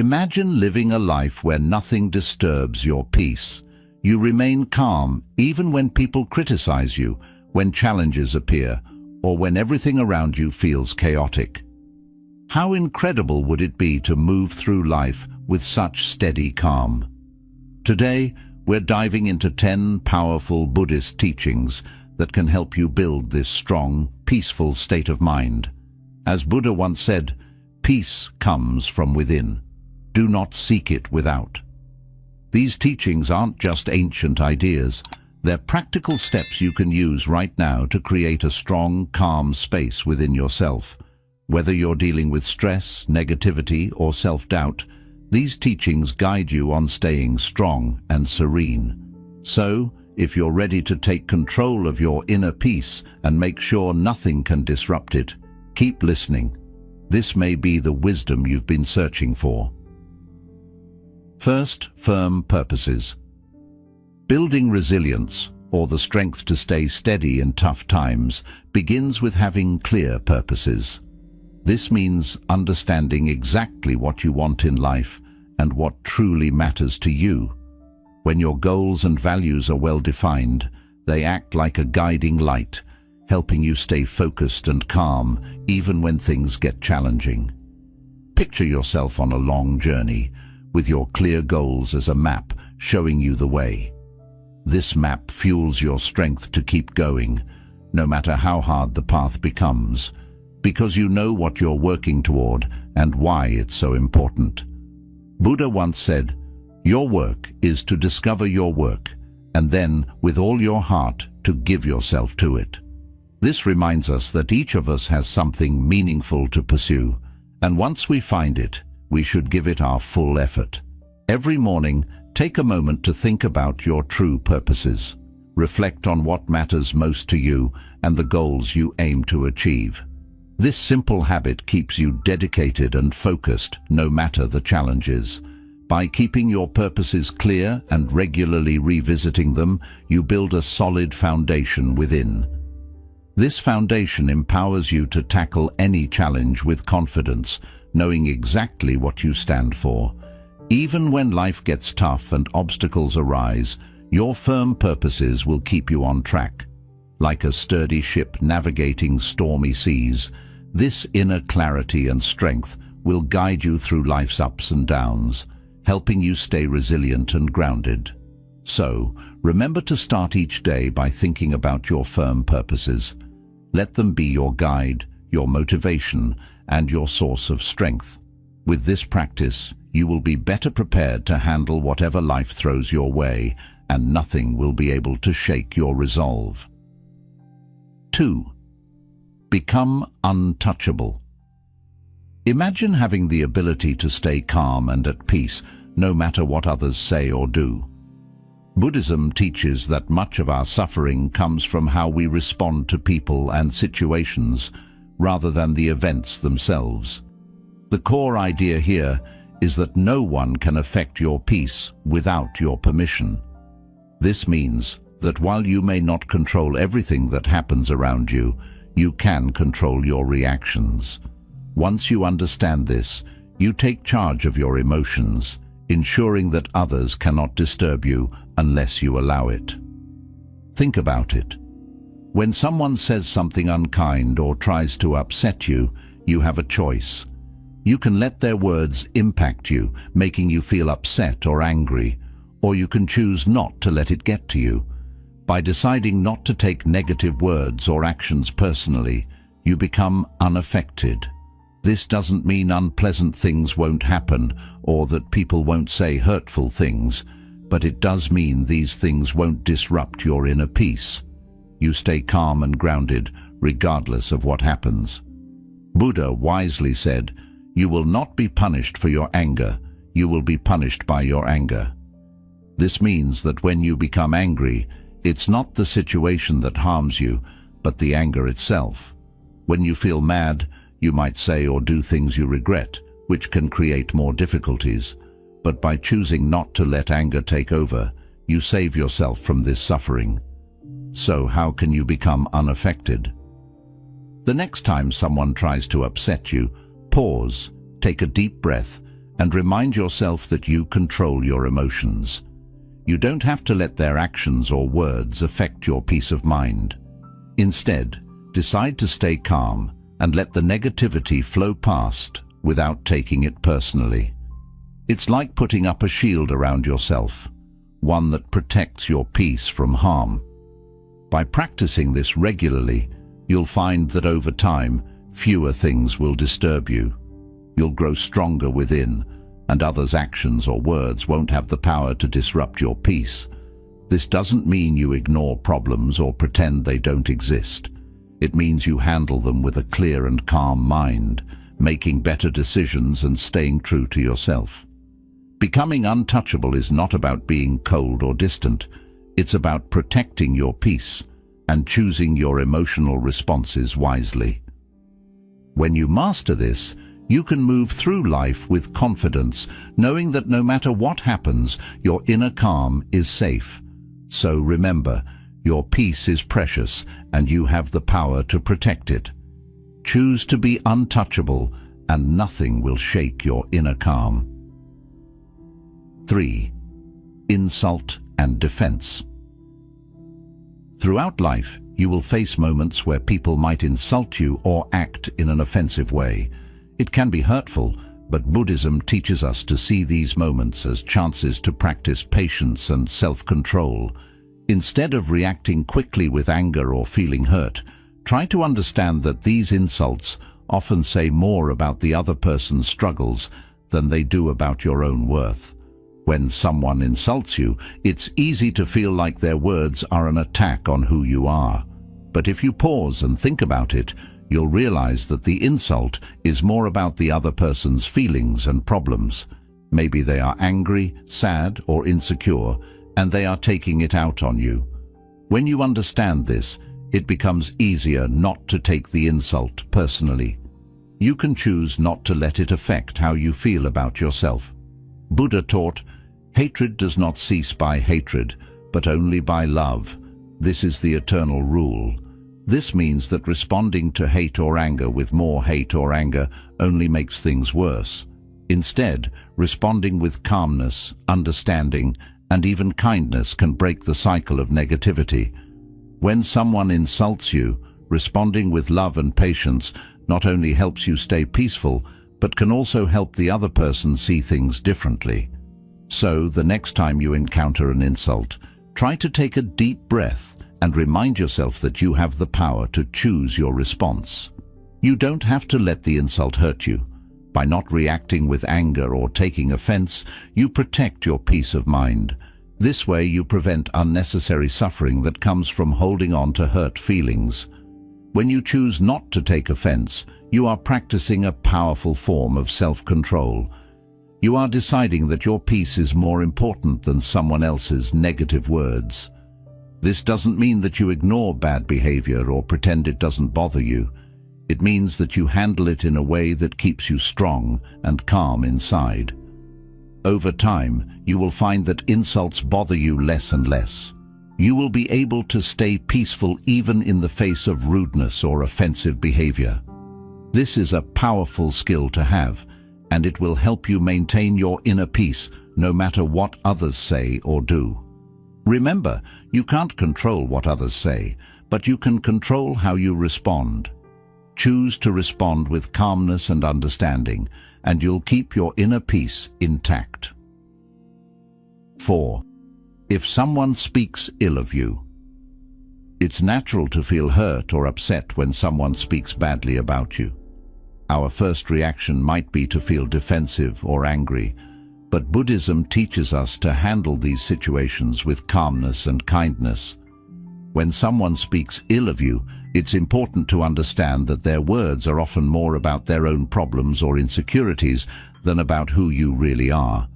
Imagine living a life where nothing disturbs your peace. You remain calm even when people criticize you, when challenges appear, or when everything around you feels chaotic. How incredible would it be to move through life with such steady calm? Today, we're diving into 10 powerful Buddhist teachings that can help you build this strong, peaceful state of mind. As Buddha once said, peace comes from within. Do not seek it without. These teachings aren't just ancient ideas. They're practical steps you can use right now to create a strong, calm space within yourself. Whether you're dealing with stress, negativity, or self-doubt, these teachings guide you on staying strong and serene. So, if you're ready to take control of your inner peace and make sure nothing can disrupt it, keep listening. This may be the wisdom you've been searching for. First, firm purposes. Building resilience, or the strength to stay steady in tough times, begins with having clear purposes. This means understanding exactly what you want in life and what truly matters to you. When your goals and values are well defined, they act like a guiding light, helping you stay focused and calm even when things get challenging. Picture yourself on a long journey, with your clear goals as a map showing you the way. This map fuels your strength to keep going, no matter how hard the path becomes, because you know what you're working toward and why it's so important. Buddha once said, "Your work is to discover your work, and then, with all your heart, to give yourself to it." This reminds us that each of us has something meaningful to pursue, and once we find it, we should give it our full effort. Every morning, take a moment to think about your true purposes. Reflect on what matters most to you and the goals you aim to achieve. This simple habit keeps you dedicated and focused no matter the challenges. By keeping your purposes clear and regularly revisiting them, you build a solid foundation within. This foundation empowers you to tackle any challenge with confidence, knowing exactly what you stand for. Even when life gets tough and obstacles arise, your firm purposes will keep you on track. Like a sturdy ship navigating stormy seas, this inner clarity and strength will guide you through life's ups and downs, helping you stay resilient and grounded. So, remember to start each day by thinking about your firm purposes. Let them be your guide, your motivation, and your source of strength. With this practice, you will be better prepared to handle whatever life throws your way, and nothing will be able to shake your resolve. 2. Become untouchable. Imagine having the ability to stay calm and at peace, no matter what others say or do. Buddhism teaches that much of our suffering comes from how we respond to people and situations, rather than the events themselves. The core idea here is that no one can affect your peace without your permission. This means that while you may not control everything that happens around you, you can control your reactions. Once you understand this, you take charge of your emotions, ensuring that others cannot disturb you unless you allow it. Think about it. When someone says something unkind or tries to upset you, you have a choice. You can let their words impact you, making you feel upset or angry, or you can choose not to let it get to you. By deciding not to take negative words or actions personally, you become unaffected. This doesn't mean unpleasant things won't happen or that people won't say hurtful things, but it does mean these things won't disrupt your inner peace. You stay calm and grounded, regardless of what happens. Buddha wisely said, "You will not be punished for your anger, you will be punished by your anger." This means that when you become angry, it's not the situation that harms you, but the anger itself. When you feel mad, you might say or do things you regret, which can create more difficulties. But by choosing not to let anger take over, you save yourself from this suffering. So how can you become unaffected? The next time someone tries to upset you, pause, take a deep breath, and remind yourself that you control your emotions. You don't have to let their actions or words affect your peace of mind. Instead, decide to stay calm and let the negativity flow past without taking it personally. It's like putting up a shield around yourself, one that protects your peace from harm. By practicing this regularly, you'll find that over time, fewer things will disturb you. You'll grow stronger within, and others' actions or words won't have the power to disrupt your peace. This doesn't mean you ignore problems or pretend they don't exist. It means you handle them with a clear and calm mind, making better decisions and staying true to yourself. Becoming untouchable is not about being cold or distant. It's about protecting your peace and choosing your emotional responses wisely. When you master this, you can move through life with confidence, knowing that no matter what happens, your inner calm is safe. So remember, your peace is precious and you have the power to protect it. Choose to be untouchable and nothing will shake your inner calm. 3. Insult and defense. Throughout life, you will face moments where people might insult you or act in an offensive way. It can be hurtful, but Buddhism teaches us to see these moments as chances to practice patience and self-control. Instead of reacting quickly with anger or feeling hurt, try to understand that these insults often say more about the other person's struggles than they do about your own worth. When someone insults you, it's easy to feel like their words are an attack on who you are. But if you pause and think about it, you'll realize that the insult is more about the other person's feelings and problems. Maybe they are angry, sad, or insecure, and they are taking it out on you. When you understand this, it becomes easier not to take the insult personally. You can choose not to let it affect how you feel about yourself. Buddha taught, "Hatred does not cease by hatred, but only by love. This is the eternal rule." This means that responding to hate or anger with more hate or anger only makes things worse. Instead, responding with calmness, understanding, and even kindness can break the cycle of negativity. When someone insults you, responding with love and patience not only helps you stay peaceful, but can also help the other person see things differently. So, the next time you encounter an insult, try to take a deep breath and remind yourself that you have the power to choose your response. You don't have to let the insult hurt you. By not reacting with anger or taking offense, you protect your peace of mind. This way you prevent unnecessary suffering that comes from holding on to hurt feelings. When you choose not to take offense, you are practicing a powerful form of self-control. You are deciding that your peace is more important than someone else's negative words. This doesn't mean that you ignore bad behavior or pretend it doesn't bother you. It means that you handle it in a way that keeps you strong and calm inside. Over time, you will find that insults bother you less and less. You will be able to stay peaceful even in the face of rudeness or offensive behavior. This is a powerful skill to have, and it will help you maintain your inner peace no matter what others say or do. Remember, you can't control what others say, but you can control how you respond. Choose to respond with calmness and understanding, and you'll keep your inner peace intact. 4. If someone speaks ill of you. It's natural to feel hurt or upset when someone speaks badly about you. Our first reaction might be to feel defensive or angry, but Buddhism teaches us to handle these situations with calmness and kindness. When someone speaks ill of you, it's important to understand that their words are often more about their own problems or insecurities than about who you really are.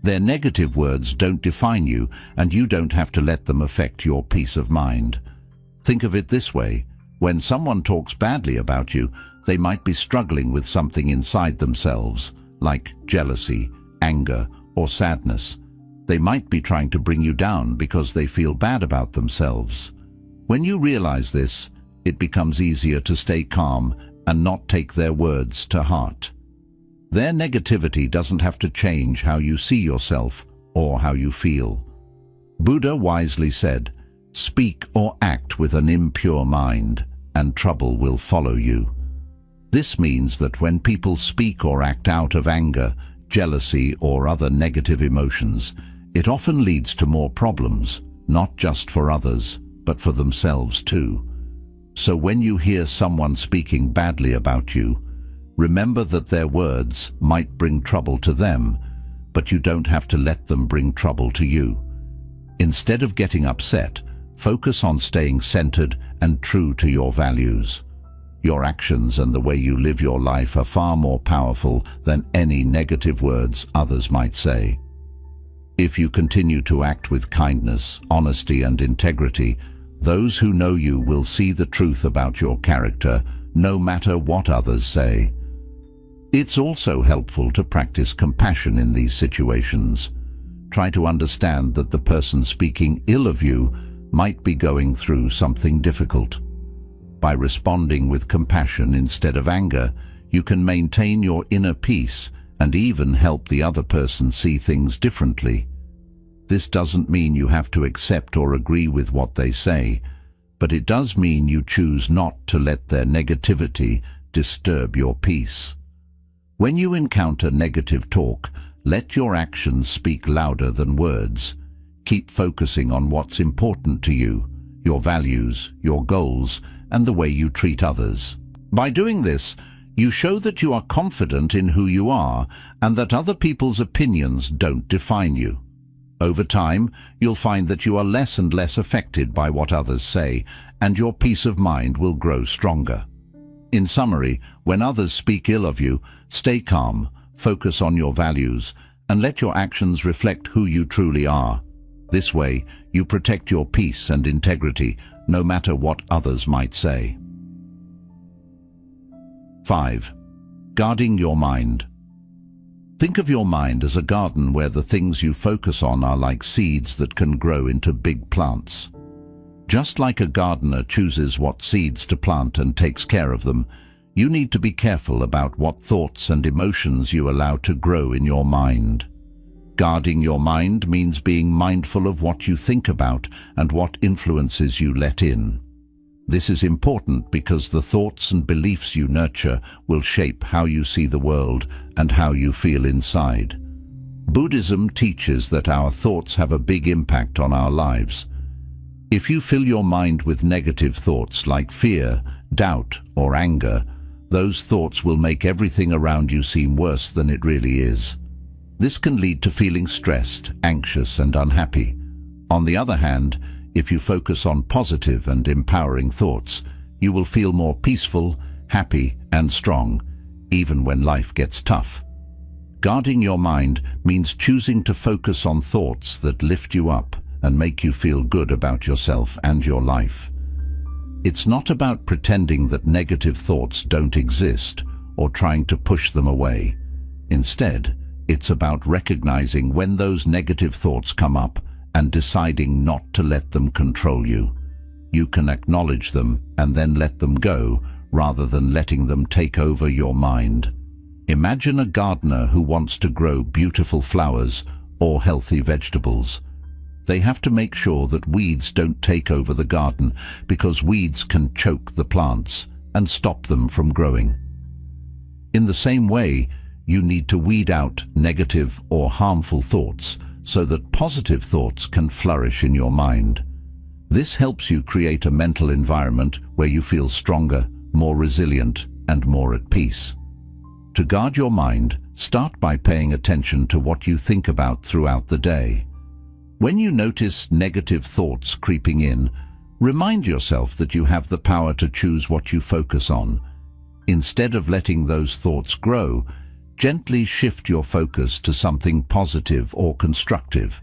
Their negative words don't define you, and you don't have to let them affect your peace of mind. Think of it this way: when someone talks badly about you, they might be struggling with something inside themselves, like jealousy, anger, or sadness. They might be trying to bring you down because they feel bad about themselves. When you realize this, it becomes easier to stay calm and not take their words to heart. Their negativity doesn't have to change how you see yourself or how you feel. Buddha wisely said, "Speak or act with an impure mind, and trouble will follow you." This means that when people speak or act out of anger, jealousy, or other negative emotions, it often leads to more problems, not just for others, but for themselves too. So when you hear someone speaking badly about you, remember that their words might bring trouble to them, but you don't have to let them bring trouble to you. Instead of getting upset, focus on staying centered and true to your values. Your actions and the way you live your life are far more powerful than any negative words others might say. If you continue to act with kindness, honesty, and integrity, those who know you will see the truth about your character, no matter what others say. It's also helpful to practice compassion in these situations. Try to understand that the person speaking ill of you might be going through something difficult. By responding with compassion instead of anger, you can maintain your inner peace and even help the other person see things differently. This doesn't mean you have to accept or agree with what they say, but it does mean you choose not to let their negativity disturb your peace. When you encounter negative talk, let your actions speak louder than words. Keep focusing on what's important to you, your values, your goals, and the way you treat others. By doing this, you show that you are confident in who you are and that other people's opinions don't define you. Over time, you'll find that you are less and less affected by what others say, and your peace of mind will grow stronger. In summary, when others speak ill of you, stay calm, focus on your values, and let your actions reflect who you truly are. This way, you protect your peace and integrity, no matter what others might say. 5. Guarding your mind. Think of your mind as a garden where the things you focus on are like seeds that can grow into big plants. Just like a gardener chooses what seeds to plant and takes care of them, you need to be careful about what thoughts and emotions you allow to grow in your mind. Guarding your mind means being mindful of what you think about and what influences you let in. This is important because the thoughts and beliefs you nurture will shape how you see the world and how you feel inside. Buddhism teaches that our thoughts have a big impact on our lives. If you fill your mind with negative thoughts like fear, doubt, or anger, those thoughts will make everything around you seem worse than it really is. This can lead to feeling stressed, anxious, and unhappy. On the other hand, if you focus on positive and empowering thoughts, you will feel more peaceful, happy, and strong, even when life gets tough. Guarding your mind means choosing to focus on thoughts that lift you up and make you feel good about yourself and your life. It's not about pretending that negative thoughts don't exist or trying to push them away. Instead, it's about recognizing when those negative thoughts come up and deciding not to let them control you. You can acknowledge them and then let them go, rather than letting them take over your mind. Imagine a gardener who wants to grow beautiful flowers or healthy vegetables. They have to make sure that weeds don't take over the garden, because weeds can choke the plants and stop them from growing. In the same way, you need to weed out negative or harmful thoughts so that positive thoughts can flourish in your mind. This helps you create a mental environment where you feel stronger, more resilient, and more at peace. To guard your mind, start by paying attention to what you think about throughout the day. When you notice negative thoughts creeping in, remind yourself that you have the power to choose what you focus on. Instead of letting those thoughts grow, gently shift your focus to something positive or constructive.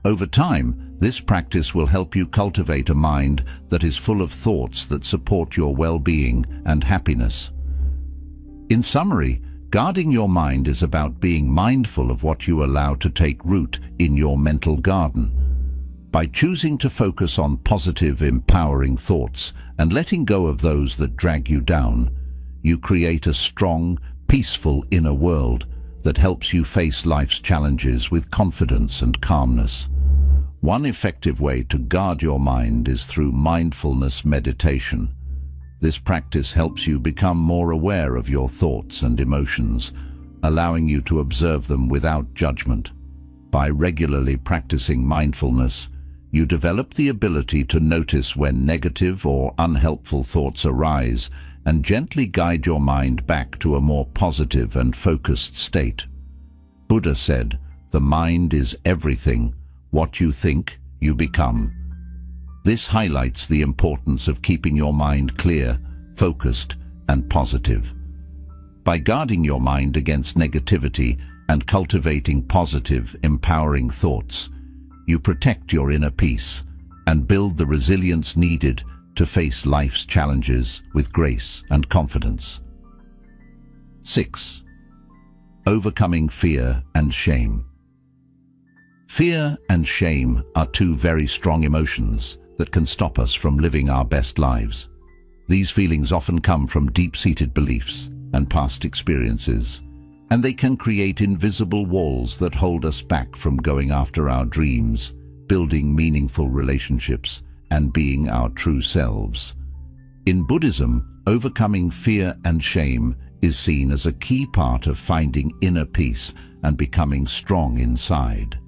Over time, this practice will help you cultivate a mind that is full of thoughts that support your well-being and happiness. In summary, guarding your mind is about being mindful of what you allow to take root in your mental garden. By choosing to focus on positive, empowering thoughts and letting go of those that drag you down, you create a strong, peaceful inner world that helps you face life's challenges with confidence and calmness. One effective way to guard your mind is through mindfulness meditation. This practice helps you become more aware of your thoughts and emotions, allowing you to observe them without judgment. By regularly practicing mindfulness, you develop the ability to notice when negative or unhelpful thoughts arise and gently guide your mind back to a more positive and focused state. Buddha said, "The mind is everything. What you think, you become." This highlights the importance of keeping your mind clear, focused, and positive. By guarding your mind against negativity and cultivating positive, empowering thoughts, you protect your inner peace and build the resilience needed to face life's challenges with grace and confidence. 6. Overcoming fear and shame. Fear and shame are two very strong emotions that can stop us from living our best lives. These feelings often come from deep-seated beliefs and past experiences, and they can create invisible walls that hold us back from going after our dreams, building meaningful relationships, and being our true selves. In Buddhism, overcoming fear and shame is seen as a key part of finding inner peace and becoming strong inside.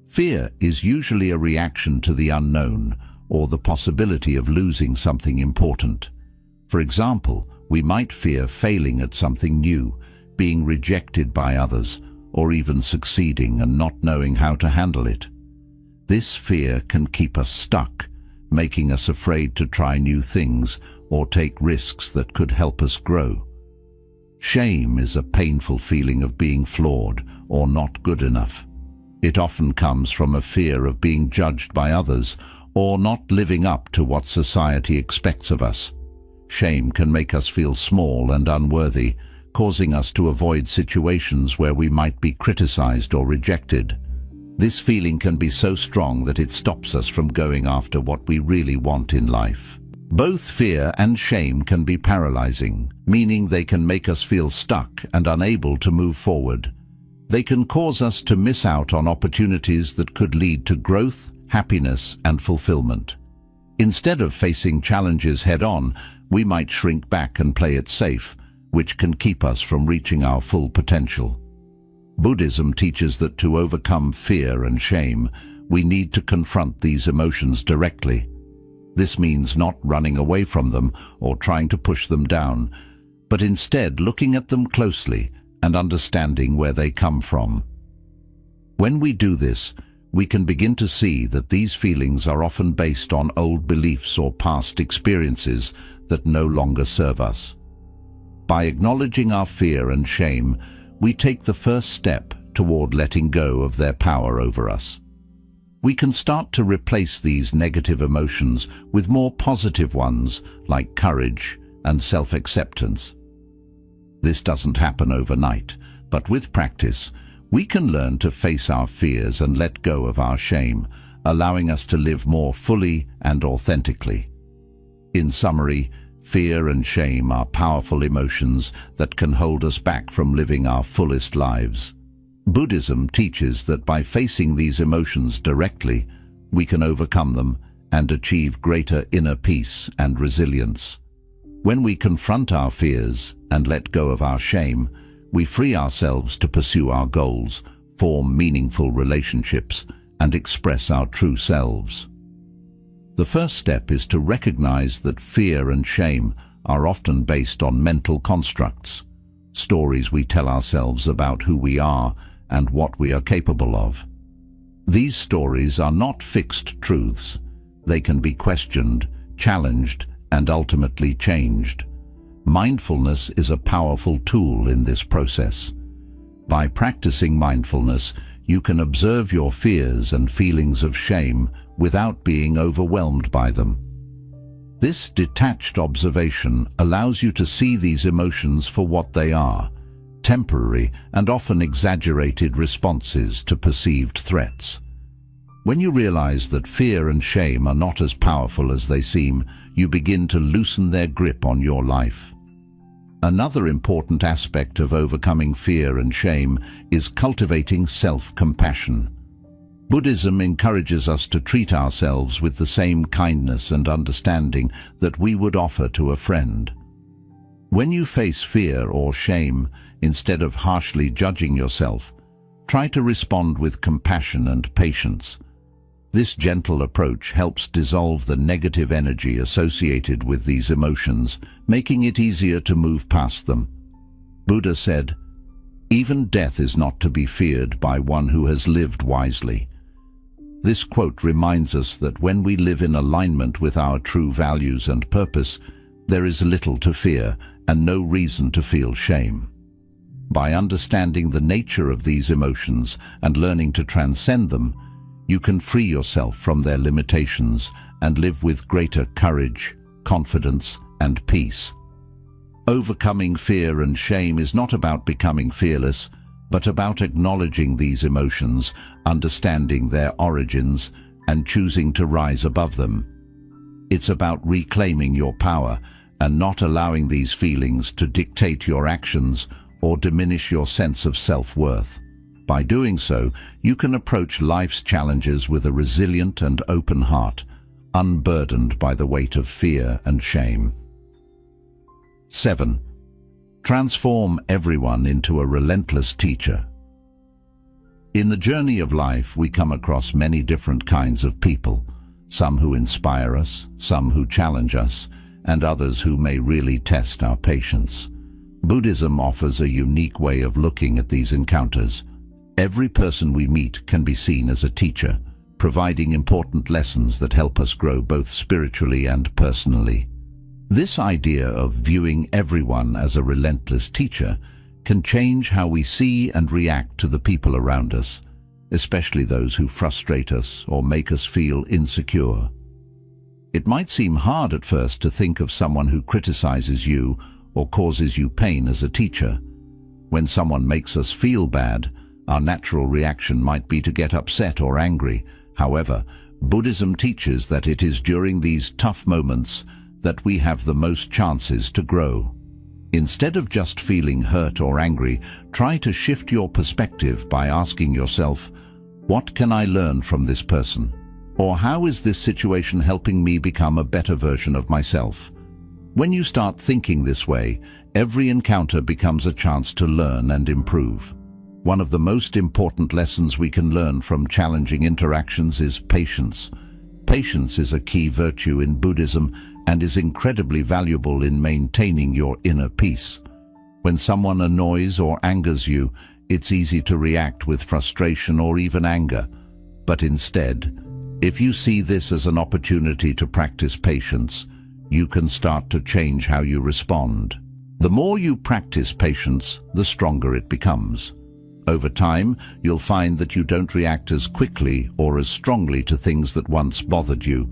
Fear is usually a reaction to the unknown or the possibility of losing something important. For example, we might fear failing at something new, being rejected by others, or even succeeding and not knowing how to handle it. This fear can keep us stuck, making us afraid to try new things or take risks that could help us grow. Shame is a painful feeling of being flawed or not good enough. It often comes from a fear of being judged by others or not living up to what society expects of us. Shame can make us feel small and unworthy, causing us to avoid situations where we might be criticized or rejected. This feeling can be so strong that it stops us from going after what we really want in life. Both fear and shame can be paralyzing, meaning they can make us feel stuck and unable to move forward. They can cause us to miss out on opportunities that could lead to growth, happiness, and fulfillment. Instead of facing challenges head-on, we might shrink back and play it safe, which can keep us from reaching our full potential. Buddhism teaches that to overcome fear and shame, we need to confront these emotions directly. This means not running away from them or trying to push them down, but instead looking at them closely and understanding where they come from. When we do this, we can begin to see that these feelings are often based on old beliefs or past experiences that no longer serve us. By acknowledging our fear and shame, we take the first step toward letting go of their power over us. We can start to replace these negative emotions with more positive ones like courage and self-acceptance. This doesn't happen overnight, but with practice, we can learn to face our fears and let go of our shame, allowing us to live more fully and authentically. In summary, fear and shame are powerful emotions that can hold us back from living our fullest lives. Buddhism teaches that by facing these emotions directly, we can overcome them and achieve greater inner peace and resilience. When we confront our fears and let go of our shame, we free ourselves to pursue our goals, form meaningful relationships, and express our true selves. The first step is to recognize that fear and shame are often based on mental constructs, stories we tell ourselves about who we are and what we are capable of. These stories are not fixed truths. They can be questioned, challenged, and ultimately changed. Mindfulness is a powerful tool in this process. By practicing mindfulness, you can observe your fears and feelings of shame without being overwhelmed by them. This detached observation allows you to see these emotions for what they are, temporary and often exaggerated responses to perceived threats. When you realize that fear and shame are not as powerful as they seem, you begin to loosen their grip on your life. Another important aspect of overcoming fear and shame is cultivating self-compassion. Buddhism encourages us to treat ourselves with the same kindness and understanding that we would offer to a friend. When you face fear or shame, instead of harshly judging yourself, try to respond with compassion and patience. This gentle approach helps dissolve the negative energy associated with these emotions, making it easier to move past them. Buddha said, "Even death is not to be feared by one who has lived wisely." This quote reminds us that when we live in alignment with our true values and purpose, there is little to fear and no reason to feel shame. By understanding the nature of these emotions and learning to transcend them, you can free yourself from their limitations and live with greater courage, confidence, and peace. Overcoming fear and shame is not about becoming fearless, but about acknowledging these emotions, understanding their origins, and choosing to rise above them. It's about reclaiming your power and not allowing these feelings to dictate your actions or diminish your sense of self-worth. By doing so, you can approach life's challenges with a resilient and open heart, unburdened by the weight of fear and shame. 7. Transform everyone into a relentless teacher. In the journey of life, we come across many different kinds of people, some who inspire us, some who challenge us, and others who may really test our patience. Buddhism offers a unique way of looking at these encounters. Every person we meet can be seen as a teacher, providing important lessons that help us grow both spiritually and personally. This idea of viewing everyone as a relentless teacher can change how we see and react to the people around us, especially those who frustrate us or make us feel insecure. It might seem hard at first to think of someone who criticizes you or causes you pain as a teacher. When someone makes us feel bad, our natural reaction might be to get upset or angry. However, Buddhism teaches that it is during these tough moments that we have the most chances to grow. Instead of just feeling hurt or angry, try to shift your perspective by asking yourself, "What can I learn from this person?" Or "How is this situation helping me become a better version of myself?" When you start thinking this way, every encounter becomes a chance to learn and improve. One of the most important lessons we can learn from challenging interactions is patience. Patience is a key virtue in Buddhism and is incredibly valuable in maintaining your inner peace. When someone annoys or angers you, it's easy to react with frustration or even anger. But instead, if you see this as an opportunity to practice patience, you can start to change how you respond. The more you practice patience, the stronger it becomes. Over time, you'll find that you don't react as quickly or as strongly to things that once bothered you.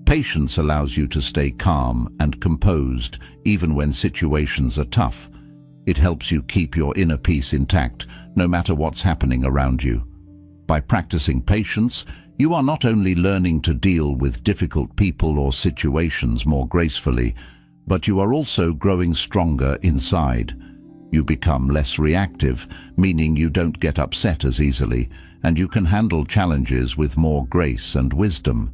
Patience allows you to stay calm and composed even when situations are tough. It helps you keep your inner peace intact, no matter what's happening around you. By practicing patience, you are not only learning to deal with difficult people or situations more gracefully, but you are also growing stronger inside. You become less reactive, meaning you don't get upset as easily, and you can handle challenges with more grace and wisdom.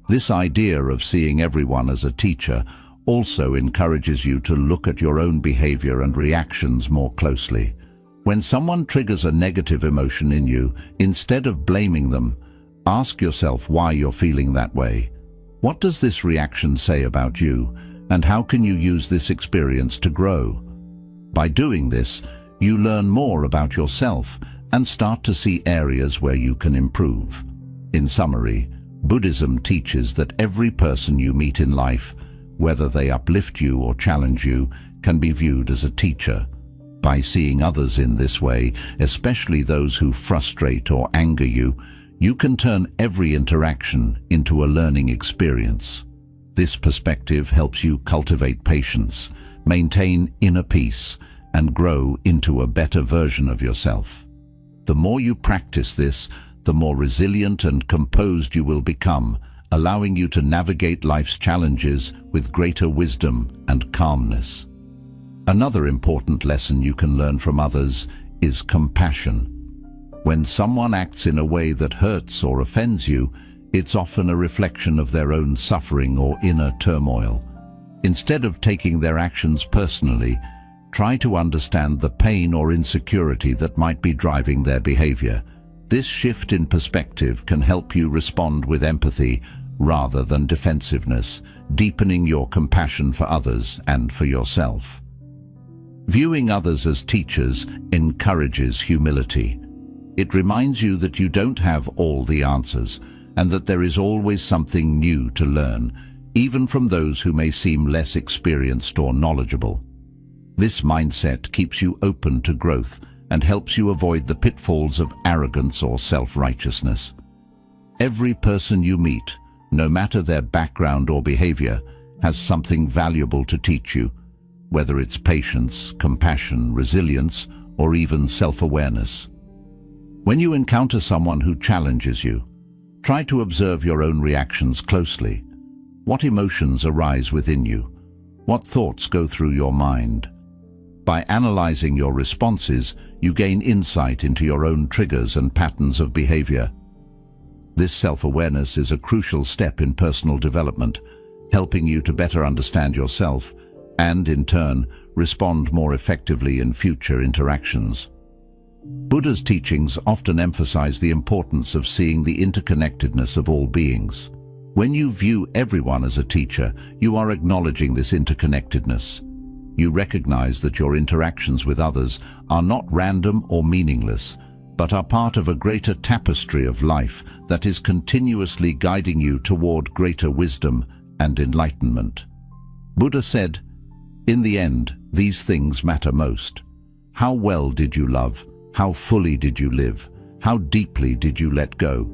This idea of seeing everyone as a teacher also encourages you to look at your own behavior and reactions more closely. When someone triggers a negative emotion in you, instead of blaming them, ask yourself why you're feeling that way. What does this reaction say about you, and how can you use this experience to grow? By doing this, you learn more about yourself and start to see areas where you can improve. In summary, Buddhism teaches that every person you meet in life, whether they uplift you or challenge you, can be viewed as a teacher. By seeing others in this way, especially those who frustrate or anger you, you can turn every interaction into a learning experience. This perspective helps you cultivate patience, maintain inner peace, and grow into a better version of yourself. The more you practice this, the more resilient and composed you will become, allowing you to navigate life's challenges with greater wisdom and calmness. Another important lesson you can learn from others is compassion. When someone acts in a way that hurts or offends you, it's often a reflection of their own suffering or inner turmoil. Instead of taking their actions personally, try to understand the pain or insecurity that might be driving their behavior. This shift in perspective can help you respond with empathy rather than defensiveness, deepening your compassion for others and for yourself. Viewing others as teachers encourages humility. It reminds you that you don't have all the answers, and that there is always something new to learn, even from those who may seem less experienced or knowledgeable. This mindset keeps you open to growth and helps you avoid the pitfalls of arrogance or self-righteousness. Every person you meet, no matter their background or behavior, has something valuable to teach you, whether it's patience, compassion, resilience, or even self-awareness. When you encounter someone who challenges you, try to observe your own reactions closely. What emotions arise within you? What thoughts go through your mind? By analyzing your responses, you gain insight into your own triggers and patterns of behavior. This self-awareness is a crucial step in personal development, helping you to better understand yourself and, in turn, respond more effectively in future interactions. Buddha's teachings often emphasize the importance of seeing the interconnectedness of all beings. When you view everyone as a teacher, you are acknowledging this interconnectedness. You recognize that your interactions with others are not random or meaningless, but are part of a greater tapestry of life that is continuously guiding you toward greater wisdom and enlightenment. Buddha said, "In the end, these things matter most. How well did you love? How fully did you live? How deeply did you let go?"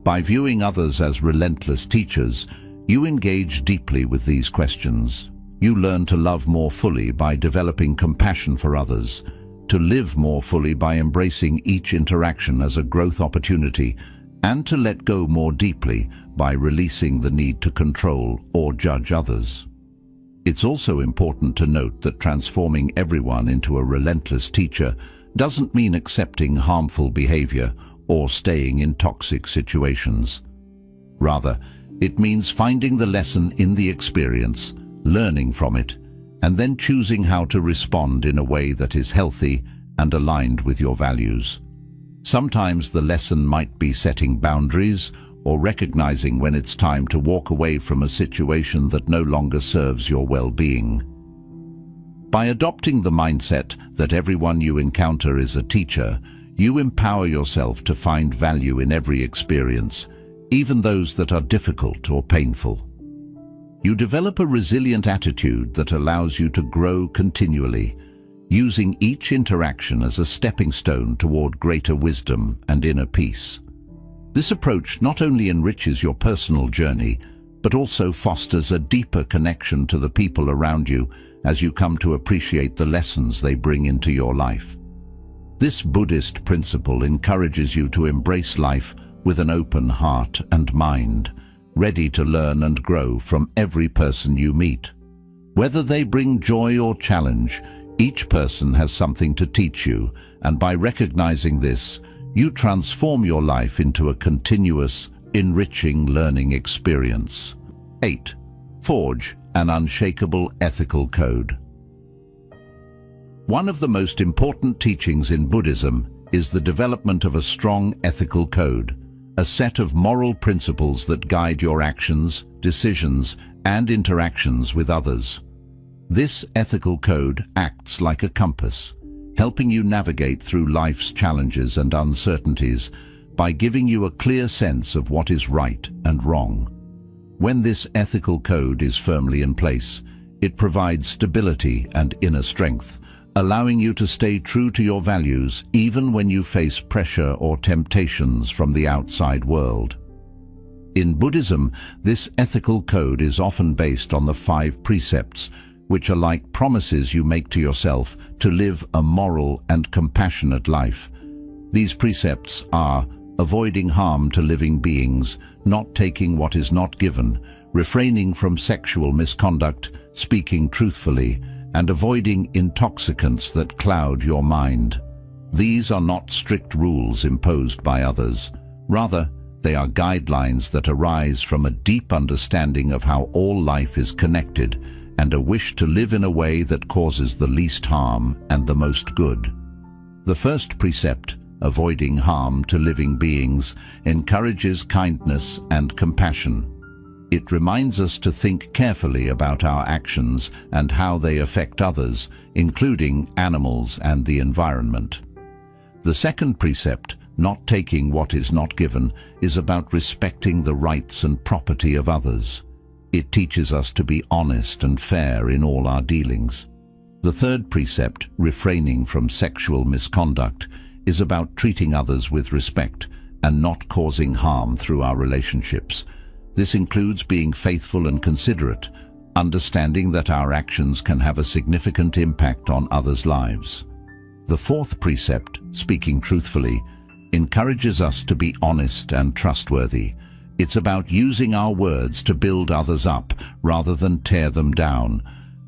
By viewing others as relentless teachers, you engage deeply with these questions. You learn to love more fully by developing compassion for others, to live more fully by embracing each interaction as a growth opportunity, and to let go more deeply by releasing the need to control or judge others. It's also important to note that transforming everyone into a relentless teacher doesn't mean accepting harmful behavior or staying in toxic situations. Rather, it means finding the lesson in the experience, learning from it, and then choosing how to respond in a way that is healthy and aligned with your values. Sometimes the lesson might be setting boundaries or recognizing when it's time to walk away from a situation that no longer serves your well-being. By adopting the mindset that everyone you encounter is a teacher, you empower yourself to find value in every experience, even those that are difficult or painful. You develop a resilient attitude that allows you to grow continually, using each interaction as a stepping stone toward greater wisdom and inner peace. This approach not only enriches your personal journey, but also fosters a deeper connection to the people around you as you come to appreciate the lessons they bring into your life. This Buddhist principle encourages you to embrace life with an open heart and mind, ready to learn and grow from every person you meet. Whether they bring joy or challenge, each person has something to teach you, and by recognizing this, you transform your life into a continuous, enriching learning experience. 8. Forge an unshakable ethical code. One of the most important teachings in Buddhism is the development of a strong ethical code, a set of moral principles that guide your actions, decisions, and interactions with others. This ethical code acts like a compass, helping you navigate through life's challenges and uncertainties by giving you a clear sense of what is right and wrong. When this ethical code is firmly in place, it provides stability and inner strength, allowing you to stay true to your values even when you face pressure or temptations from the outside world. In Buddhism, this ethical code is often based on the 5 precepts, which are like promises you make to yourself to live a moral and compassionate life. These precepts are avoiding harm to living beings, not taking what is not given, refraining from sexual misconduct, speaking truthfully, and avoiding intoxicants that cloud your mind. These are not strict rules imposed by others. Rather, they are guidelines that arise from a deep understanding of how all life is connected and a wish to live in a way that causes the least harm and the most good. The first precept, avoiding harm to living beings, encourages kindness and compassion. It reminds us to think carefully about our actions and how they affect others, including animals and the environment. The second precept, not taking what is not given, is about respecting the rights and property of others. It teaches us to be honest and fair in all our dealings. The third precept, refraining from sexual misconduct, is about treating others with respect and not causing harm through our relationships. This includes being faithful and considerate, understanding that our actions can have a significant impact on others' lives. The fourth precept, speaking truthfully, encourages us to be honest and trustworthy. It's about using our words to build others up rather than tear them down.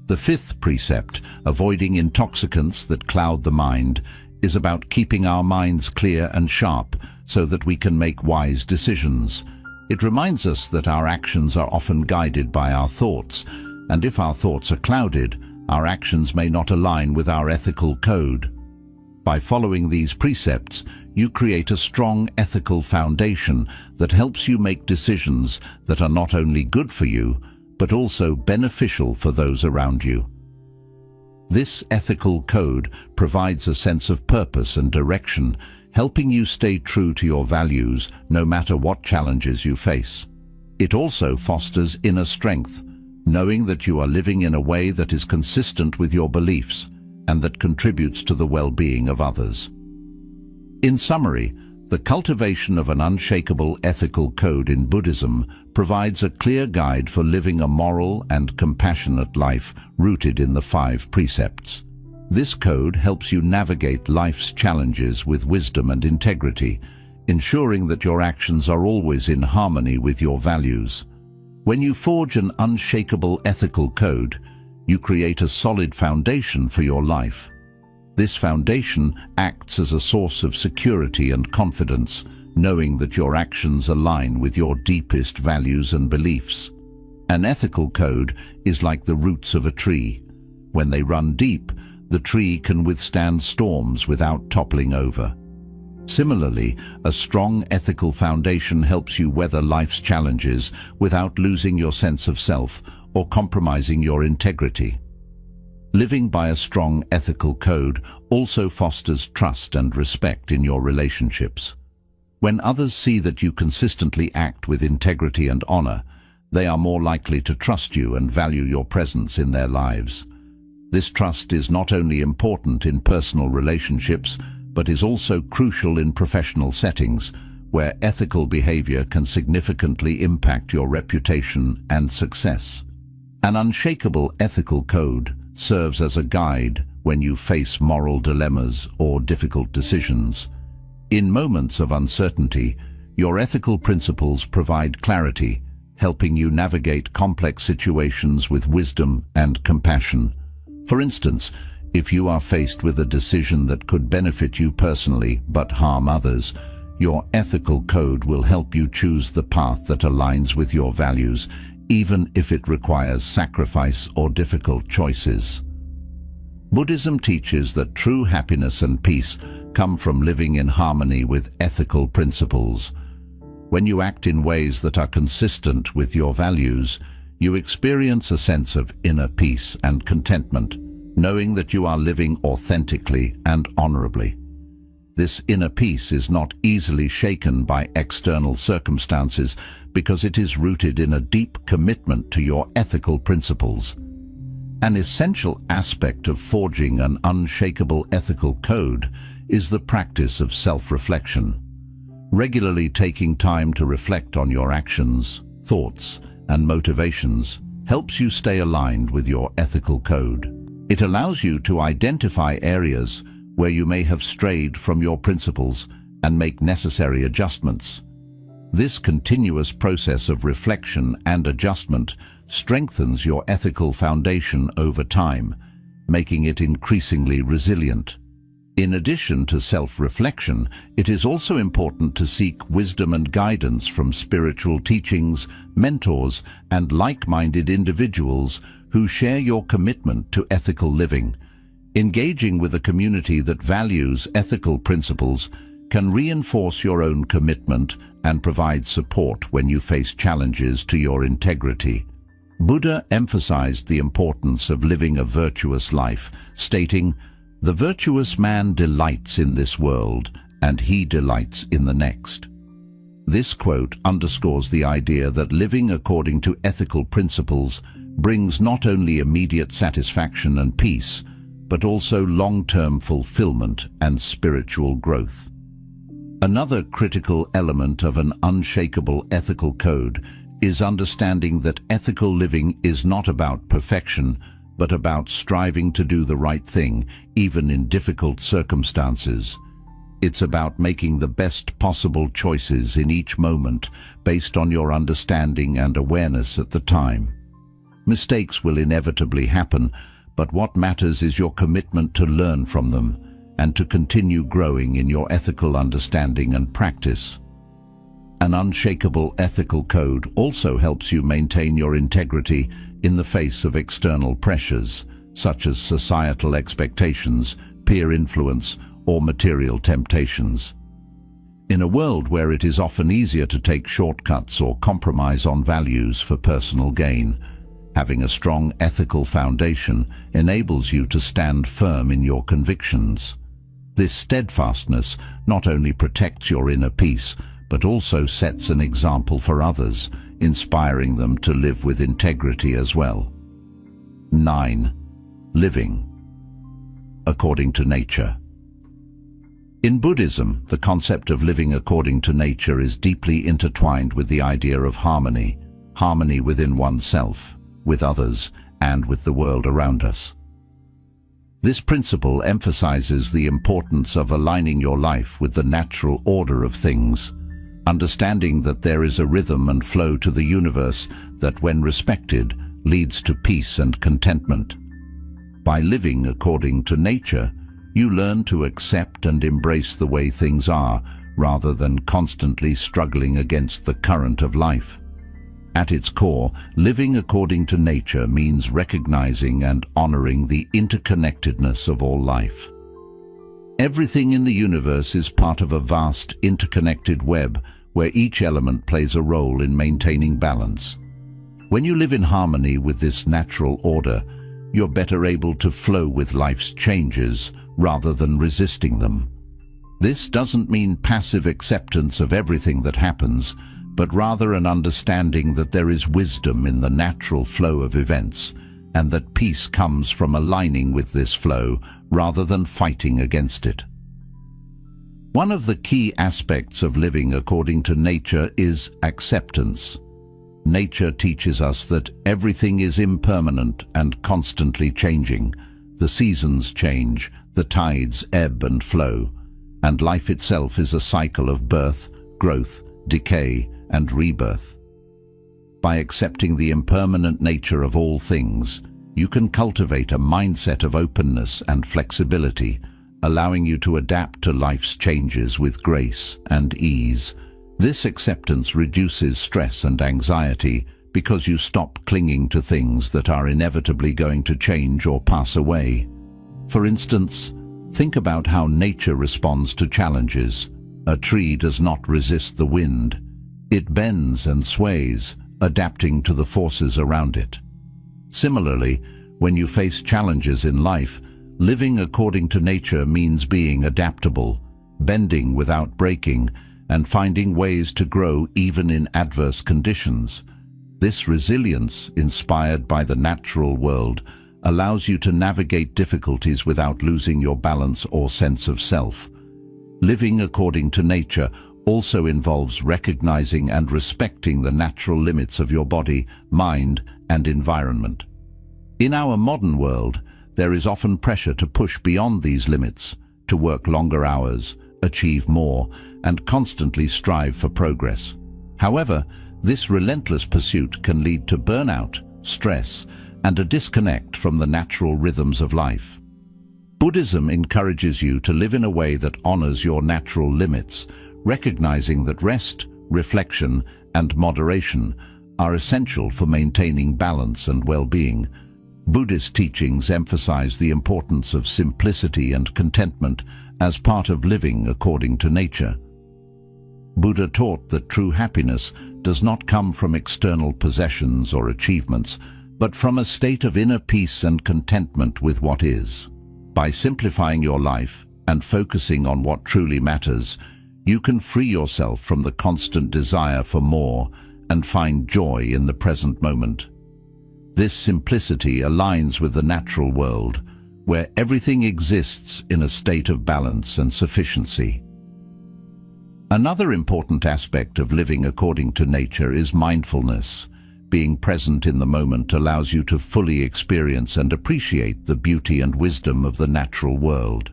The fifth precept, avoiding intoxicants that cloud the mind, is about keeping our minds clear and sharp so that we can make wise decisions. It reminds us that our actions are often guided by our thoughts, and if our thoughts are clouded, our actions may not align with our ethical code. By following these precepts, you create a strong ethical foundation that helps you make decisions that are not only good for you, but also beneficial for those around you. This ethical code provides a sense of purpose and direction, helping you stay true to your values no matter what challenges you face. It also fosters inner strength, knowing that you are living in a way that is consistent with your beliefs and that contributes to the well-being of others. In summary, the cultivation of an unshakable ethical code in Buddhism provides a clear guide for living a moral and compassionate life rooted in the 5 precepts. This code helps you navigate life's challenges with wisdom and integrity, ensuring that your actions are always in harmony with your values. When you forge an unshakable ethical code, you create a solid foundation for your life. This foundation acts as a source of security and confidence, knowing that your actions align with your deepest values and beliefs. An ethical code is like the roots of a tree. When they run deep, the tree can withstand storms without toppling over. Similarly, a strong ethical foundation helps you weather life's challenges without losing your sense of self or compromising your integrity. Living by a strong ethical code also fosters trust and respect in your relationships. When others see that you consistently act with integrity and honor, they are more likely to trust you and value your presence in their lives. This trust is not only important in personal relationships, but is also crucial in professional settings, where ethical behavior can significantly impact your reputation and success. An unshakable ethical code serves as a guide when you face moral dilemmas or difficult decisions. In moments of uncertainty, your ethical principles provide clarity, helping you navigate complex situations with wisdom and compassion. For instance, if you are faced with a decision that could benefit you personally but harm others, your ethical code will help you choose the path that aligns with your values, even if it requires sacrifice or difficult choices. Buddhism teaches that true happiness and peace come from living in harmony with ethical principles. When you act in ways that are consistent with your values, you experience a sense of inner peace and contentment, knowing that you are living authentically and honorably. This inner peace is not easily shaken by external circumstances because it is rooted in a deep commitment to your ethical principles. An essential aspect of forging an unshakable ethical code is the practice of self-reflection. Regularly taking time to reflect on your actions, thoughts, and motivations helps you stay aligned with your ethical code. It allows you to identify areas where you may have strayed from your principles and make necessary adjustments. This continuous process of reflection and adjustment strengthens your ethical foundation over time, making it increasingly resilient. In addition to self-reflection, it is also important to seek wisdom and guidance from spiritual teachings, mentors, and like-minded individuals who share your commitment to ethical living. Engaging with a community that values ethical principles can reinforce your own commitment and provide support when you face challenges to your integrity. Buddha emphasized the importance of living a virtuous life, stating, "The virtuous man delights in this world, and he delights in the next." This quote underscores the idea that living according to ethical principles brings not only immediate satisfaction and peace, but also long-term fulfillment and spiritual growth. Another critical element of an unshakable ethical code is understanding that ethical living is not about perfection, but about striving to do the right thing, even in difficult circumstances. It's about making the best possible choices in each moment based on your understanding and awareness at the time. Mistakes will inevitably happen, but what matters is your commitment to learn from them and to continue growing in your ethical understanding and practice. An unshakable ethical code also helps you maintain your integrity in the face of external pressures, such as societal expectations, peer influence, or material temptations. In a world where it is often easier to take shortcuts or compromise on values for personal gain, having a strong ethical foundation enables you to stand firm in your convictions. This steadfastness not only protects your inner peace, but also sets an example for others, inspiring them to live with integrity as well. 9. Living according to nature. In Buddhism, the concept of living according to nature is deeply intertwined with the idea of harmony within oneself, with others, and with the world around us. This principle emphasizes the importance of aligning your life with the natural order of things, understanding that there is a rhythm and flow to the universe that, when respected, leads to peace and contentment. By living according to nature, you learn to accept and embrace the way things are, rather than constantly struggling against the current of life. At its core, living according to nature means recognizing and honoring the interconnectedness of all life. Everything in the universe is part of a vast, interconnected web where each element plays a role in maintaining balance. When you live in harmony with this natural order, you're better able to flow with life's changes rather than resisting them. This doesn't mean passive acceptance of everything that happens, but rather an understanding that there is wisdom in the natural flow of events, and that peace comes from aligning with this flow rather than fighting against it. One of the key aspects of living according to nature is acceptance. Nature teaches us that everything is impermanent and constantly changing. The seasons change, the tides ebb and flow, and life itself is a cycle of birth, growth, decay, and rebirth. By accepting the impermanent nature of all things, you can cultivate a mindset of openness and flexibility, allowing you to adapt to life's changes with grace and ease. This acceptance reduces stress and anxiety because you stop clinging to things that are inevitably going to change or pass away. For instance, think about how nature responds to challenges. A tree does not resist the wind. It bends and sways, adapting to the forces around it. Similarly, when you face challenges in life, living according to nature means being adaptable, bending without breaking, and finding ways to grow even in adverse conditions. This resilience, inspired by the natural world, allows you to navigate difficulties without losing your balance or sense of self. Living according to nature also involves recognizing and respecting the natural limits of your body, mind, and environment. In our modern world, there is often pressure to push beyond these limits, to work longer hours, achieve more, and constantly strive for progress. However, this relentless pursuit can lead to burnout, stress, and a disconnect from the natural rhythms of life. Buddhism encourages you to live in a way that honors your natural limits, recognizing that rest, reflection, and moderation are essential for maintaining balance and well-being. Buddhist teachings emphasize the importance of simplicity and contentment as part of living according to nature. Buddha taught that true happiness does not come from external possessions or achievements, but from a state of inner peace and contentment with what is. By simplifying your life and focusing on what truly matters, you can free yourself from the constant desire for more and find joy in the present moment. This simplicity aligns with the natural world, where everything exists in a state of balance and sufficiency. Another important aspect of living according to nature is mindfulness. Being present in the moment allows you to fully experience and appreciate the beauty and wisdom of the natural world.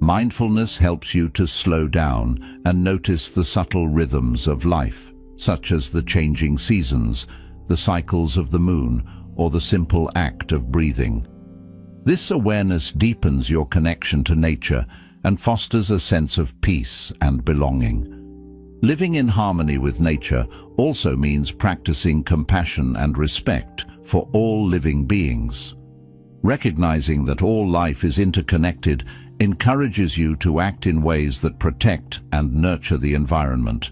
Mindfulness helps you to slow down and notice the subtle rhythms of life, such as the changing seasons, the cycles of the moon, or the simple act of breathing. This awareness deepens your connection to nature and fosters a sense of peace and belonging. Living in harmony with nature also means practicing compassion and respect for all living beings. Recognizing that all life is interconnected encourages you to act in ways that protect and nurture the environment.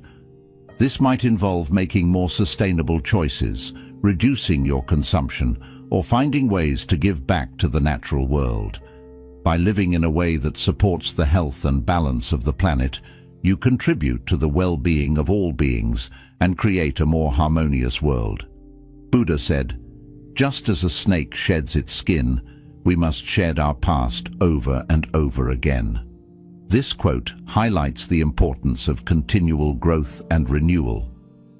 This might involve making more sustainable choices, reducing your consumption, or finding ways to give back to the natural world. By living in a way that supports the health and balance of the planet, you contribute to the well-being of all beings and create a more harmonious world. Buddha said, "Just as a snake sheds its skin, we must shed our past over and over again." This quote highlights the importance of continual growth and renewal,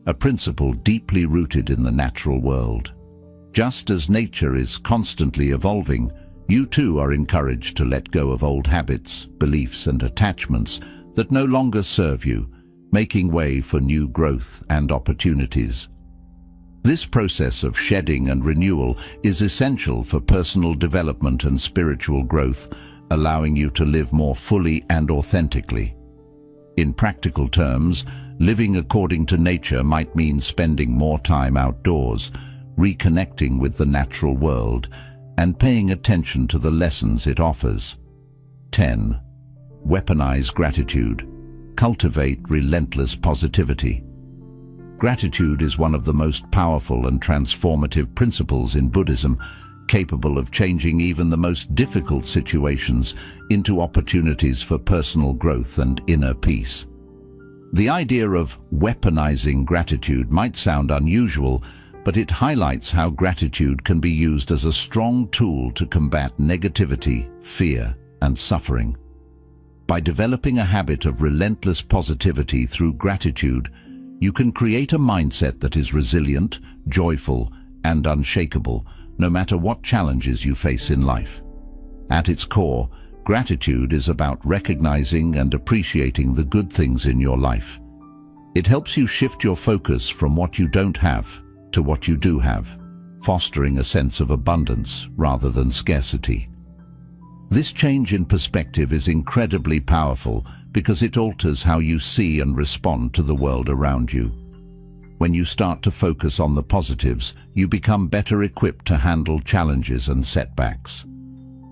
a principle deeply rooted in the natural world. Just as nature is constantly evolving, you too are encouraged to let go of old habits, beliefs, and attachments that no longer serve you, making way for new growth and opportunities. This process of shedding and renewal is essential for personal development and spiritual growth, allowing you to live more fully and authentically. In practical terms, living according to nature might mean spending more time outdoors, reconnecting with the natural world, and paying attention to the lessons it offers. 10. Weaponize gratitude. Cultivate relentless positivity. Gratitude is one of the most powerful and transformative principles in Buddhism, capable of changing even the most difficult situations into opportunities for personal growth and inner peace. The idea of weaponizing gratitude might sound unusual, but it highlights how gratitude can be used as a strong tool to combat negativity, fear, and suffering. By developing a habit of relentless positivity through gratitude, you can create a mindset that is resilient, joyful, and unshakable, no matter what challenges you face in life. At its core, gratitude is about recognizing and appreciating the good things in your life. It helps you shift your focus from what you don't have to what you do have, fostering a sense of abundance rather than scarcity. This change in perspective is incredibly powerful because it alters how you see and respond to the world around you. When you start to focus on the positives, you become better equipped to handle challenges and setbacks.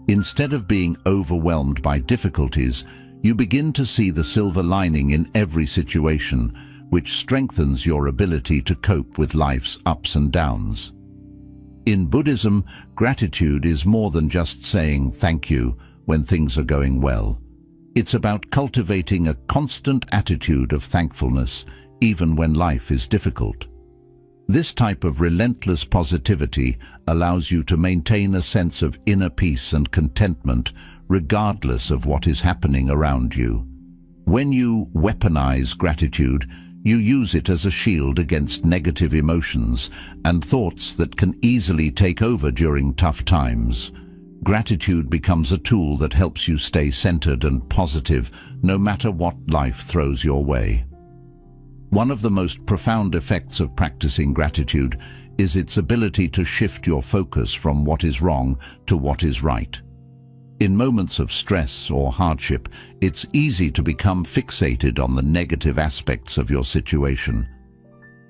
Instead of being overwhelmed by difficulties, you begin to see the silver lining in every situation, which strengthens your ability to cope with life's ups and downs. In Buddhism, gratitude is more than just saying thank you when things are going well. It's about cultivating a constant attitude of thankfulness, even when life is difficult. This type of relentless positivity allows you to maintain a sense of inner peace and contentment, regardless of what is happening around you. When you weaponize gratitude, you use it as a shield against negative emotions and thoughts that can easily take over during tough times. Gratitude becomes a tool that helps you stay centered and positive no matter what life throws your way. One of the most profound effects of practicing gratitude is its ability to shift your focus from what is wrong to what is right. In moments of stress or hardship, it's easy to become fixated on the negative aspects of your situation.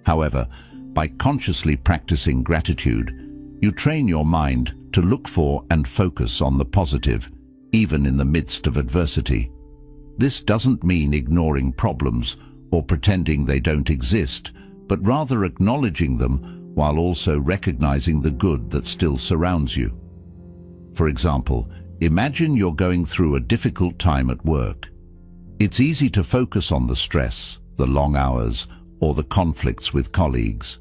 However, by consciously practicing gratitude, you train your mind to look for and focus on the positive, even in the midst of adversity. This doesn't mean ignoring problems or pretending they don't exist, but rather acknowledging them while also recognizing the good that still surrounds you. For example, imagine you're going through a difficult time at work. It's easy to focus on the stress, the long hours, or the conflicts with colleagues.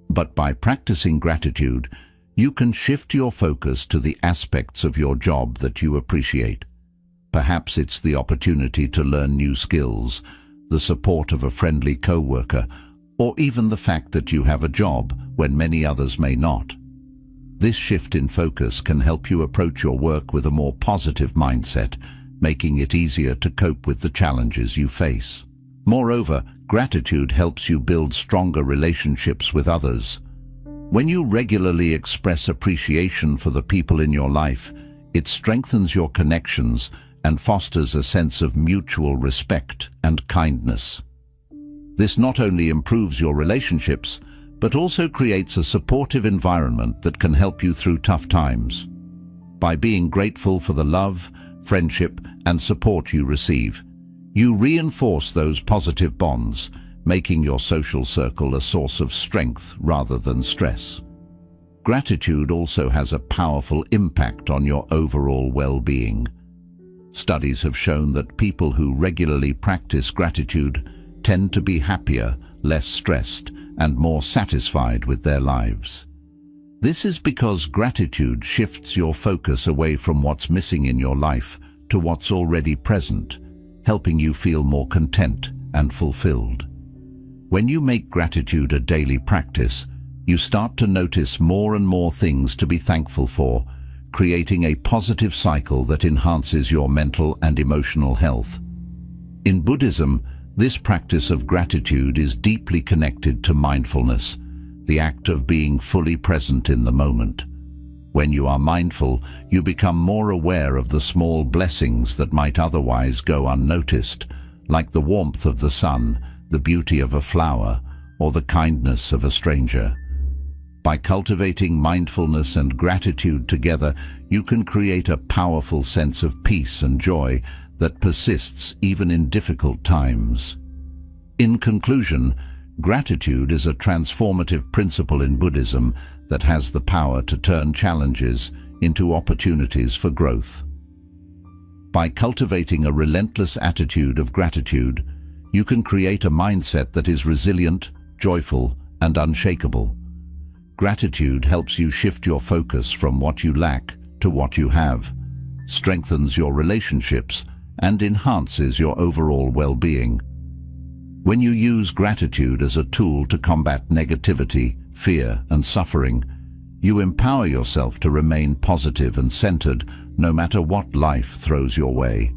But by practicing gratitude, you can shift your focus to the aspects of your job that you appreciate. Perhaps it's the opportunity to learn new skills, the support of a friendly co-worker, or even the fact that you have a job when many others may not. This shift in focus can help you approach your work with a more positive mindset, making it easier to cope with the challenges you face. Moreover, gratitude helps you build stronger relationships with others. When you regularly express appreciation for the people in your life, it strengthens your connections and fosters a sense of mutual respect and kindness. This not only improves your relationships, but also creates a supportive environment that can help you through tough times. By being grateful for the love, friendship, and support you receive, you reinforce those positive bonds, making your social circle a source of strength rather than stress. Gratitude also has a powerful impact on your overall well-being. Studies have shown that people who regularly practice gratitude tend to be happier, less stressed, and more satisfied with their lives. This is because gratitude shifts your focus away from what's missing in your life to what's already present, helping you feel more content and fulfilled. When you make gratitude a daily practice, you start to notice more and more things to be thankful for, creating a positive cycle that enhances your mental and emotional health. In Buddhism, this practice of gratitude is deeply connected to mindfulness, the act of being fully present in the moment. When you are mindful, you become more aware of the small blessings that might otherwise go unnoticed, like the warmth of the sun, the beauty of a flower, or the kindness of a stranger. By cultivating mindfulness and gratitude together, you can create a powerful sense of peace and joy that persists even in difficult times. In conclusion, gratitude is a transformative principle in Buddhism that has the power to turn challenges into opportunities for growth. By cultivating a relentless attitude of gratitude, you can create a mindset that is resilient, joyful, and unshakable. Gratitude helps you shift your focus from what you lack to what you have, strengthens your relationships, and enhances your overall well-being. When you use gratitude as a tool to combat negativity, fear, and suffering, you empower yourself to remain positive and centered no matter what life throws your way.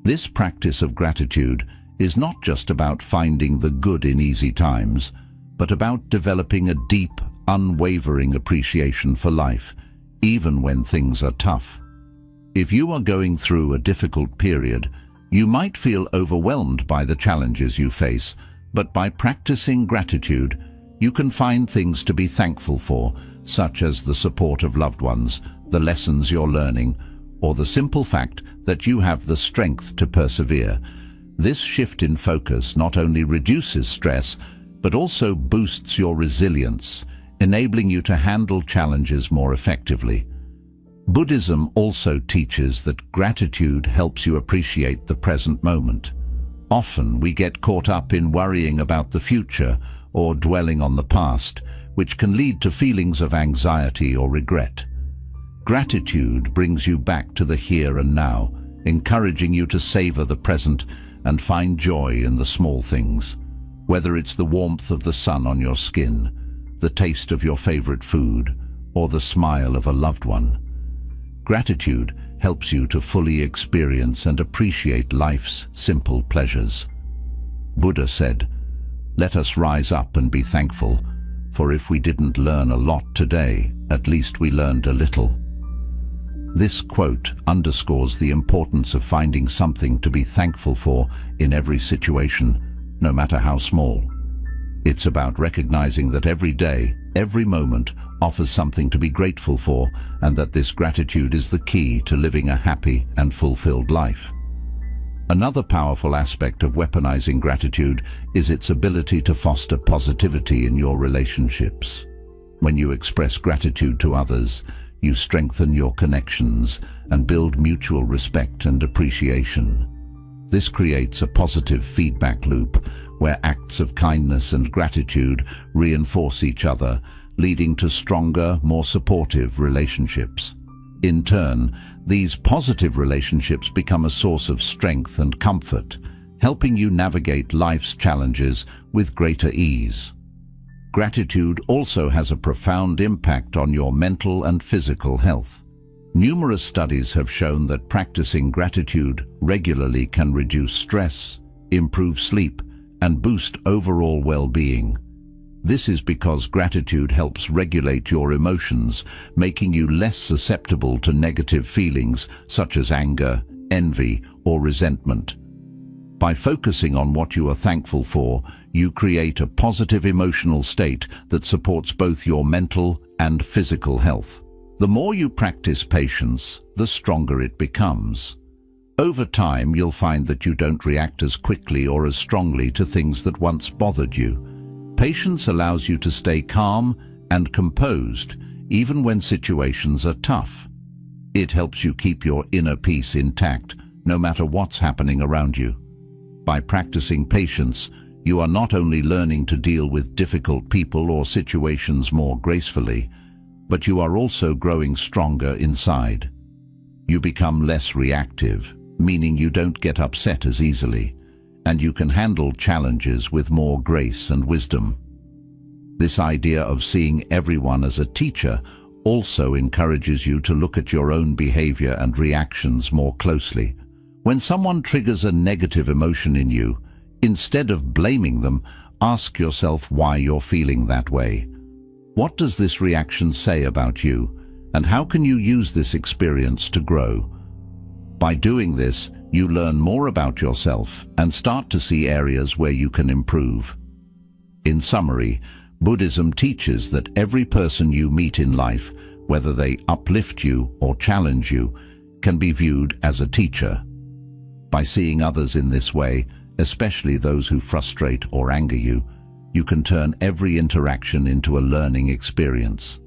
This practice of gratitude is not just about finding the good in easy times, but about developing a deep, unwavering appreciation for life, even when things are tough. If you are going through a difficult period, you might feel overwhelmed by the challenges you face, but by practicing gratitude, you can find things to be thankful for, such as the support of loved ones, the lessons you're learning, or the simple fact that you have the strength to persevere. This shift in focus not only reduces stress, but also boosts your resilience, enabling you to handle challenges more effectively. Buddhism also teaches that gratitude helps you appreciate the present moment. Often we get caught up in worrying about the future or dwelling on the past, which can lead to feelings of anxiety or regret. Gratitude brings you back to the here and now, encouraging you to savor the present and find joy in the small things. Whether it's the warmth of the sun on your skin, the taste of your favorite food, or the smile of a loved one. Gratitude helps you to fully experience and appreciate life's simple pleasures. Buddha said, "Let us rise up and be thankful, for if we didn't learn a lot today, at least we learned a little. This quote underscores the importance of finding something to be thankful for in every situation, no matter how small. It's about recognizing that every day, every moment, offers something to be grateful for, and that this gratitude is the key to living a happy and fulfilled life. Another powerful aspect of weaponizing gratitude is its ability to foster positivity in your relationships. When you express gratitude to others, you strengthen your connections and build mutual respect and appreciation. This creates a positive feedback loop where acts of kindness and gratitude reinforce each other, leading to stronger, more supportive relationships. In turn, these positive relationships become a source of strength and comfort, helping you navigate life's challenges with greater ease. Gratitude also has a profound impact on your mental and physical health. Numerous studies have shown that practicing gratitude regularly can reduce stress, improve sleep, and boost overall well-being. This is because gratitude helps regulate your emotions, making you less susceptible to negative feelings such as anger, envy, or resentment. By focusing on what you are thankful for, you create a positive emotional state that supports both your mental and physical health. The more you practice patience, the stronger it becomes. Over time, you'll find that you don't react as quickly or as strongly to things that once bothered you. Patience allows you to stay calm and composed, even when situations are tough. It helps you keep your inner peace intact, no matter what's happening around you. By practicing patience, you are not only learning to deal with difficult people or situations more gracefully, but you are also growing stronger inside. You become less reactive, meaning you don't get upset as easily, and you can handle challenges with more grace and wisdom. This idea of seeing everyone as a teacher also encourages you to look at your own behavior and reactions more closely. When someone triggers a negative emotion in you, instead of blaming them, ask yourself why you're feeling that way. What does this reaction say about you, and how can you use this experience to grow? By doing this, you learn more about yourself and start to see areas where you can improve. In summary, Buddhism teaches that every person you meet in life, whether they uplift you or challenge you, can be viewed as a teacher. By seeing others in this way, especially those who frustrate or anger you, you can turn every interaction into a learning experience.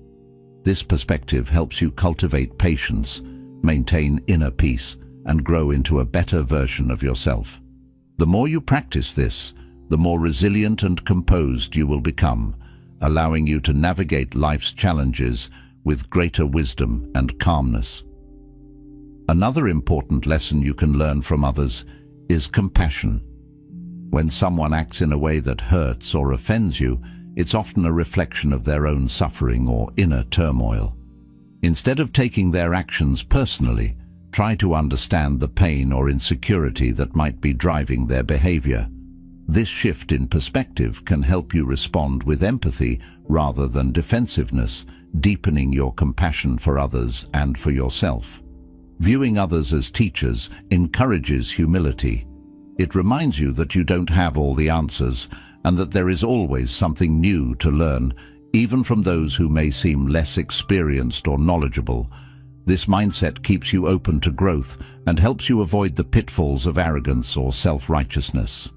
This perspective helps you cultivate patience, maintain inner peace, and grow into a better version of yourself. The more you practice this, the more resilient and composed you will become, allowing you to navigate life's challenges with greater wisdom and calmness. Another important lesson you can learn from others is compassion. When someone acts in a way that hurts or offends you, it's often a reflection of their own suffering or inner turmoil. Instead of taking their actions personally, try to understand the pain or insecurity that might be driving their behavior. This shift in perspective can help you respond with empathy rather than defensiveness, deepening your compassion for others and for yourself. Viewing others as teachers encourages humility. It reminds you that you don't have all the answers and that there is always something new to learn, even from those who may seem less experienced or knowledgeable. This mindset keeps you open to growth and helps you avoid the pitfalls of arrogance or self-righteousness.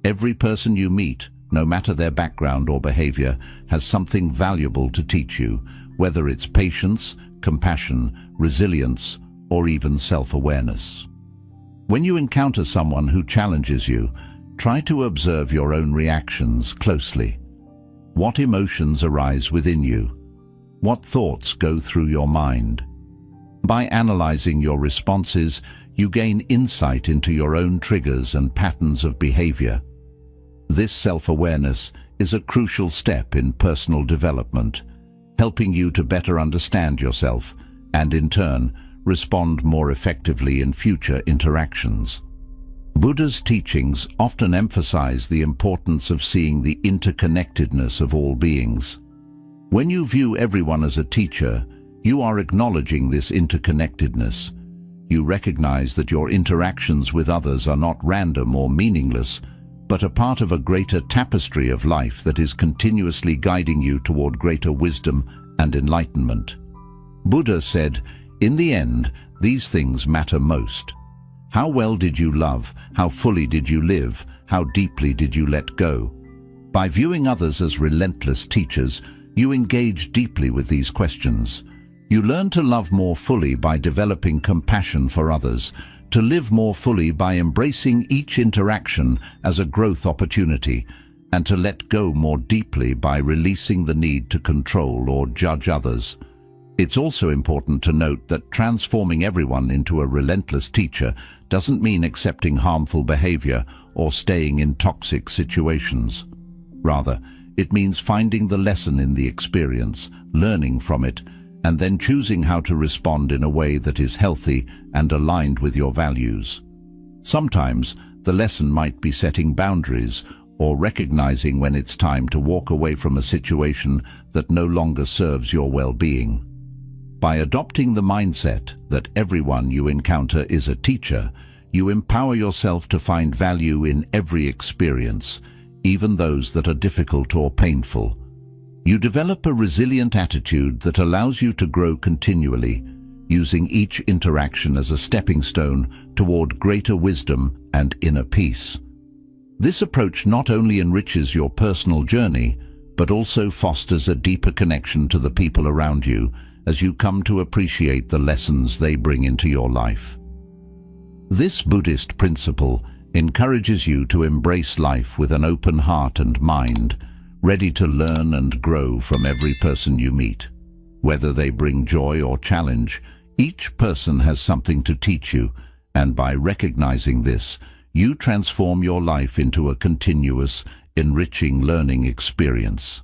Every person you meet, no matter their background or behavior, has something valuable to teach you, whether it's patience, compassion, resilience, or even self-awareness. When you encounter someone who challenges you, try to observe your own reactions closely. What emotions arise within you? What thoughts go through your mind? By analyzing your responses, you gain insight into your own triggers and patterns of behavior. This self-awareness is a crucial step in personal development, helping you to better understand yourself and, in turn, respond more effectively in future interactions. Buddha's teachings often emphasize the importance of seeing the interconnectedness of all beings. When you view everyone as a teacher, you are acknowledging this interconnectedness. You recognize that your interactions with others are not random or meaningless, but a part of a greater tapestry of life that is continuously guiding you toward greater wisdom and enlightenment. Buddha said, "In the end, these things matter most. How well did you love? How fully did you live? How deeply did you let go?" By viewing others as relentless teachers, you engage deeply with these questions. You learn to love more fully by developing compassion for others, to live more fully by embracing each interaction as a growth opportunity, and to let go more deeply by releasing the need to control or judge others. It's also important to note that transforming everyone into a relentless teacher doesn't mean accepting harmful behavior or staying in toxic situations. Rather, it means finding the lesson in the experience, learning from it, and then choosing how to respond in a way that is healthy and aligned with your values. Sometimes, the lesson might be setting boundaries or recognizing when it's time to walk away from a situation that no longer serves your well-being. By adopting the mindset that everyone you encounter is a teacher, you empower yourself to find value in every experience, even those that are difficult or painful. You develop a resilient attitude that allows you to grow continually, using each interaction as a stepping stone toward greater wisdom and inner peace. This approach not only enriches your personal journey, but also fosters a deeper connection to the people around you as you come to appreciate the lessons they bring into your life. This Buddhist principle encourages you to embrace life with an open heart and mind, ready to learn and grow from every person you meet. Whether they bring joy or challenge, each person has something to teach you, and by recognizing this, you transform your life into a continuous, enriching learning experience.